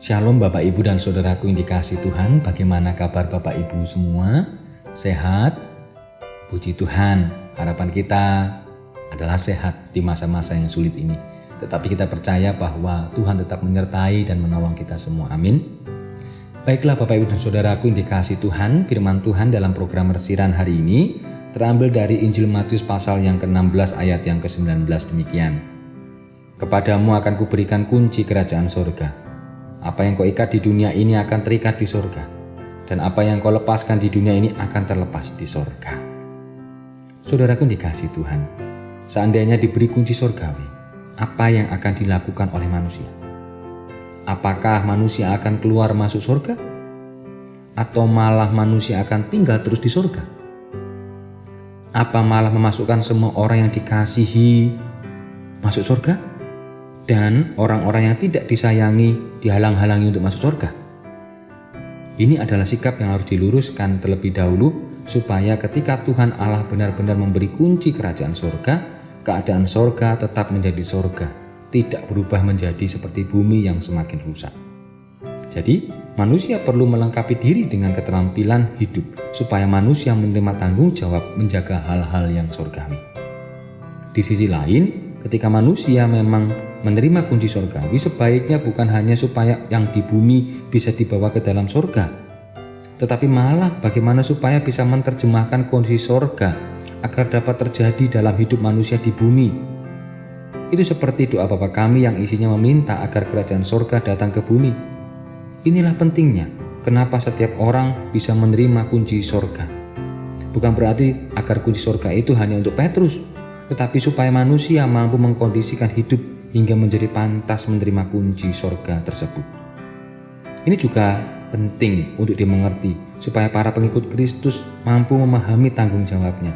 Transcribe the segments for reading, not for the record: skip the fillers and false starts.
Shalom Bapak Ibu dan Saudaraku yang dikasihi Tuhan. Bagaimana kabar Bapak Ibu semua? Sehat? Puji Tuhan, harapan kita adalah sehat di masa-masa yang sulit ini. Tetapi kita percaya bahwa Tuhan tetap menyertai dan menolong kita semua. Amin. Baiklah Bapak Ibu dan Saudaraku yang dikasihi Tuhan, firman Tuhan dalam program Resiran hari ini terambil dari Injil Matius pasal yang ke-16 ayat yang ke-19 demikian. Kepadamu akan kuberikan kunci kerajaan surga. Apa yang kau ikat di dunia ini akan terikat di surga, dan apa yang kau lepaskan di dunia ini akan terlepas di surga. Saudaraku dikasihi Tuhan, seandainya diberi kunci surgawi, apa yang akan dilakukan oleh manusia? Apakah manusia akan keluar masuk surga? Atau malah manusia akan tinggal terus di surga? Apa malah memasukkan semua orang yang dikasihi masuk surga? Dan orang-orang yang tidak disayangi dihalang-halangi untuk masuk surga. Ini adalah sikap yang harus diluruskan terlebih dahulu supaya ketika Tuhan Allah benar-benar memberi kunci kerajaan surga, keadaan surga tetap menjadi surga, tidak berubah menjadi seperti bumi yang semakin rusak. Jadi manusia perlu melengkapi diri dengan keterampilan hidup supaya manusia menerima tanggung jawab menjaga hal-hal yang surgawi. Di sisi lain, ketika manusia memang menerima kunci surgawi, sebaiknya bukan hanya supaya yang di bumi bisa dibawa ke dalam surga, tetapi malah bagaimana supaya bisa menerjemahkan kondisi surga agar dapat terjadi dalam hidup manusia di bumi. Itu seperti doa Bapa kami yang isinya meminta agar kerajaan surga datang ke bumi. Inilah pentingnya kenapa setiap orang bisa menerima kunci surga. Bukan berarti agar kunci surga itu hanya untuk Petrus, tetapi supaya manusia mampu mengkondisikan hidup hingga menjadi pantas menerima kunci surga tersebut. Ini juga penting untuk dimengerti supaya para pengikut Kristus mampu memahami tanggung jawabnya.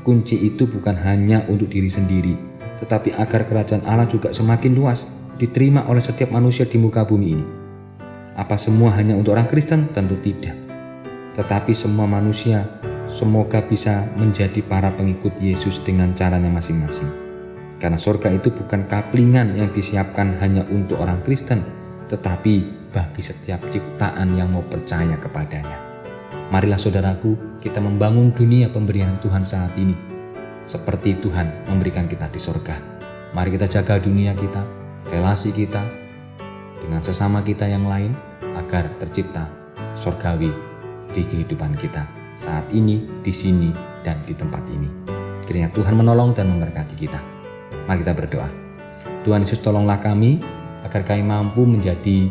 Kunci itu bukan hanya untuk diri sendiri, tetapi agar kerajaan Allah juga semakin luas, diterima oleh setiap manusia di muka bumi ini. Apa semua hanya untuk orang Kristen? Tentu tidak. Tetapi semua manusia semoga bisa menjadi para pengikut Yesus dengan caranya masing-masing. Karena surga itu bukan kaplingan yang disiapkan hanya untuk orang Kristen, tetapi bagi setiap ciptaan yang mau percaya kepadanya. Marilah saudaraku, kita membangun dunia pemberian Tuhan saat ini, seperti Tuhan memberikan kita di surga. Mari kita jaga dunia kita, relasi kita, dengan sesama kita yang lain, agar tercipta surgawi di kehidupan kita saat ini, di sini, dan di tempat ini. Kiranya Tuhan menolong dan memberkati kita. Mari kita berdoa. Tuhan Yesus, tolonglah kami agar kami mampu menjadi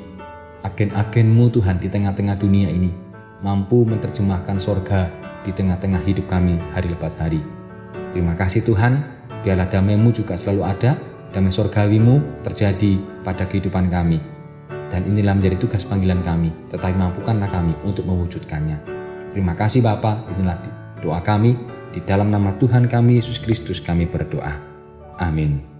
agen-agen-Mu Tuhan di tengah-tengah dunia ini, mampu menerjemahkan surga di tengah-tengah hidup kami hari lepas hari. Terima kasih Tuhan, biarlah damai-Mu juga selalu ada, damai surgawi-Mu terjadi pada kehidupan kami. Dan inilah menjadi tugas panggilan kami, tetapi mampukanlah kami untuk mewujudkannya. Terima kasih Bapa, inilah doa kami, di dalam nama Tuhan kami Yesus Kristus kami berdoa. Amin.